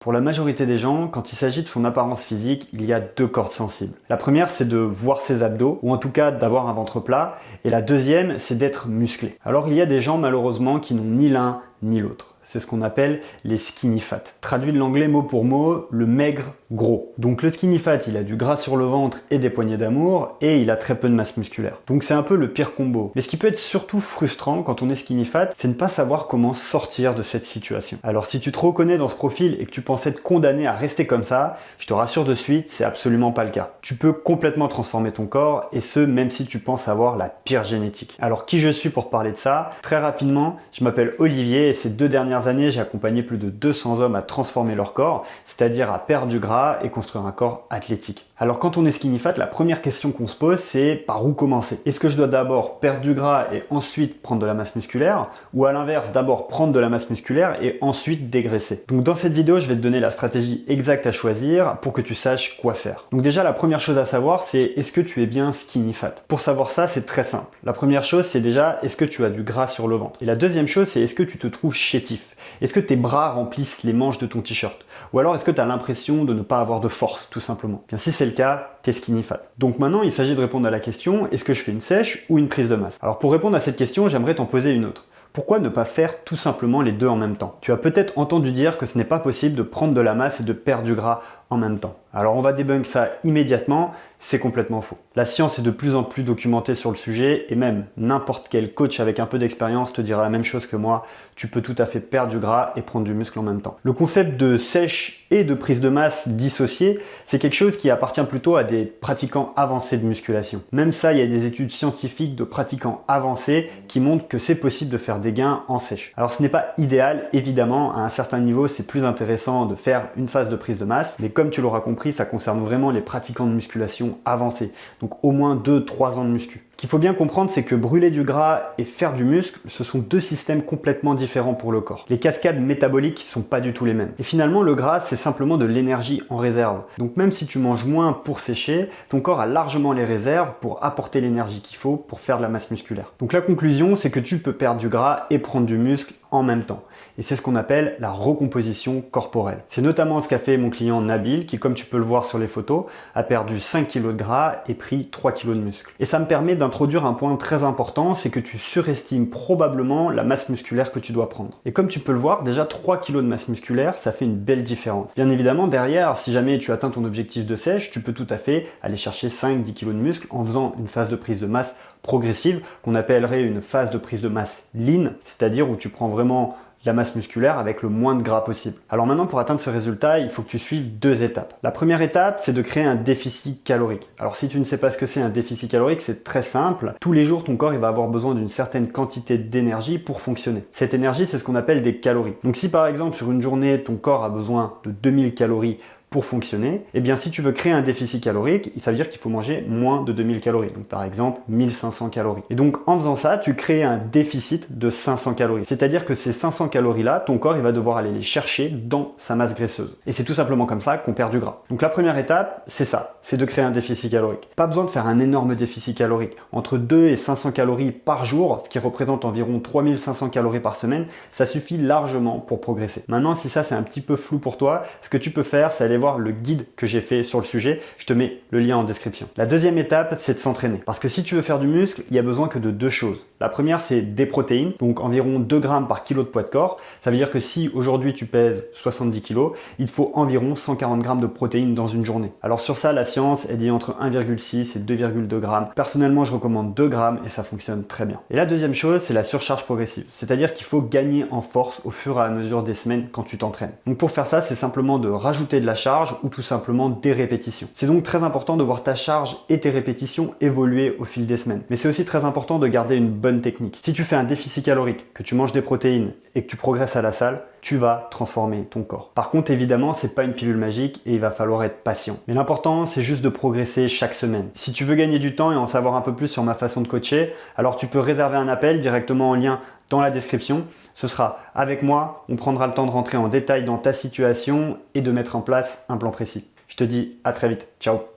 Pour la majorité des gens, quand il s'agit de son apparence physique, il y a deux cordes sensibles. La première, c'est de voir ses abdos, ou en tout cas d'avoir un ventre plat, et la deuxième, c'est d'être musclé. Alors il y a des gens malheureusement qui n'ont ni l'un ni l'autre. C'est ce qu'on appelle les skinny fat. Traduit de l'anglais mot pour mot, le maigre gros. Donc le skinny fat, il a du gras sur le ventre et des poignées d'amour, et il a très peu de masse musculaire. Donc c'est un peu le pire combo. Mais ce qui peut être surtout frustrant quand on est skinny fat, c'est ne pas savoir comment sortir de cette situation. Alors si tu te reconnais dans ce profil et que tu pensais être condamné à rester comme ça, je te rassure de suite, c'est absolument pas le cas. Tu peux complètement transformer ton corps, et ce, même si tu penses avoir la pire génétique. Alors qui je suis pour te parler de ça? Très rapidement, je m'appelle Olivier, et ces 2 dernières années, j'ai accompagné plus de 200 hommes à transformer leur corps, c'est-à-dire à perdre du gras et construire un corps athlétique. Alors quand on est skinny fat, la première question qu'on se pose, c'est par où commencer? Est-ce que je dois d'abord perdre du gras et ensuite prendre de la masse musculaire? Ou à l'inverse, d'abord prendre de la masse musculaire et ensuite dégraisser? Donc dans cette vidéo, je vais te donner la stratégie exacte à choisir pour que tu saches quoi faire. Donc déjà, la première chose à savoir, c'est est-ce que tu es bien skinny fat? Pour savoir ça, c'est très simple. La première chose, c'est déjà est-ce que tu as du gras sur le ventre? Et la deuxième chose, c'est est-ce que tu te trouves chétif? Est-ce que tes bras remplissent les manches de ton t-shirt? Ou alors est-ce que tu as l'impression de ne pas avoir de force, tout simplement? Bien, si c'est le cas, t'es skinny fat. Donc maintenant, il s'agit de répondre à la question, est-ce que je fais une sèche ou une prise de masse? Alors pour répondre à cette question, j'aimerais t'en poser une autre. Pourquoi ne pas faire tout simplement les deux en même temps? Tu as peut-être entendu dire que ce n'est pas possible de prendre de la masse et de perdre du gras en même temps. Alors on va débunk ça immédiatement, c'est complètement faux. La science est de plus en plus documentée sur le sujet, et même n'importe quel coach avec un peu d'expérience te dira la même chose que moi, tu peux tout à fait perdre du gras et prendre du muscle en même temps. Le concept de sèche et de prise de masse dissociée, c'est quelque chose qui appartient plutôt à des pratiquants avancés de musculation. Même ça, il y a des études scientifiques de pratiquants avancés qui montrent que c'est possible de faire des gains en sèche. Alors ce n'est pas idéal, évidemment, à un certain niveau, c'est plus intéressant de faire une phase de prise de masse, mais comme tu l'auras compris, ça concerne vraiment les pratiquants de musculation avancés, donc au moins 2-3 ans de muscu. Ce qu'il faut bien comprendre, c'est que brûler du gras et faire du muscle, ce sont deux systèmes complètement différents pour le corps. Les cascades métaboliques sont pas du tout les mêmes. Et finalement, le gras, c'est simplement de l'énergie en réserve. Donc même si tu manges moins pour sécher, ton corps a largement les réserves pour apporter l'énergie qu'il faut pour faire de la masse musculaire. Donc la conclusion, c'est que tu peux perdre du gras et prendre du muscle en même temps. Et c'est ce qu'on appelle la recomposition corporelle. C'est notamment ce qu'a fait mon client Nabil, qui, comme tu peux le voir sur les photos, a perdu 5 kg de gras et pris 3 kg de muscle. Et ça me permet d'introduire un point très important, c'est que tu surestimes probablement la masse musculaire que tu dois prendre. Et comme tu peux le voir, déjà 3 kg de masse musculaire, ça fait une belle différence. Bien évidemment, derrière, si jamais tu atteins ton objectif de sèche, tu peux tout à fait aller chercher 5-10 kg de muscle en faisant une phase de prise de masse progressive, qu'on appellerait une phase de prise de masse lean, c'est-à-dire où tu prends vraiment la masse musculaire avec le moins de gras possible. Alors maintenant, pour atteindre ce résultat, il faut que tu suives 2 étapes. La première étape, c'est de créer un déficit calorique. Alors si tu ne sais pas ce que c'est un déficit calorique, c'est très simple. Tous les jours, ton corps il va avoir besoin d'une certaine quantité d'énergie pour fonctionner. Cette énergie, c'est ce qu'on appelle des calories. Donc si par exemple, sur une journée, ton corps a besoin de 2000 calories pour fonctionner, eh bien si tu veux créer un déficit calorique, ça veut dire qu'il faut manger moins de 2000 calories. Donc par exemple 1500 calories. Et donc en faisant ça, tu crées un déficit de 500 calories. C'est-à-dire que ces 500 calories-là, ton corps il va devoir aller les chercher dans sa masse graisseuse. Et c'est tout simplement comme ça qu'on perd du gras. Donc la première étape, c'est ça, c'est de créer un déficit calorique. Pas besoin de faire un énorme déficit calorique. Entre 2 et 500 calories par jour, ce qui représente environ 3500 calories par semaine, ça suffit largement pour progresser. Maintenant, si ça c'est un petit peu flou pour toi, ce que tu peux faire, c'est aller voir le guide que j'ai fait sur le sujet. Je te mets le lien en description. La deuxième étape, c'est de s'entraîner. Parce que si tu veux faire du muscle, il y a besoin que de 2 choses. La première, c'est des protéines, donc environ 2 grammes par kilo de poids de corps. Ça veut dire que si aujourd'hui tu pèses 70 kg, il te faut environ 140 grammes de protéines dans une journée. Alors sur ça, la science, elle dit entre 1,6 et 2,2 grammes. Personnellement, je recommande 2 grammes et ça fonctionne très bien. Et la deuxième chose, c'est la surcharge progressive. C'est-à-dire qu'il faut gagner en force au fur et à mesure des semaines quand tu t'entraînes. Donc pour faire ça, c'est simplement de rajouter de la charge ou tout simplement des répétitions. C'est donc très important de voir ta charge et tes répétitions évoluer au fil des semaines. Mais c'est aussi très important de garder une bonne technique. Si tu fais un déficit calorique, que tu manges des protéines et que tu progresses à la salle, tu vas transformer ton corps. Par contre, évidemment, c'est pas une pilule magique et il va falloir être patient. Mais l'important, c'est juste de progresser chaque semaine. Si tu veux gagner du temps et en savoir un peu plus sur ma façon de coacher, alors tu peux réserver un appel directement en lien dans la description. Ce sera avec moi, on prendra le temps de rentrer en détail dans ta situation et de mettre en place un plan précis. Je te dis à très vite. Ciao!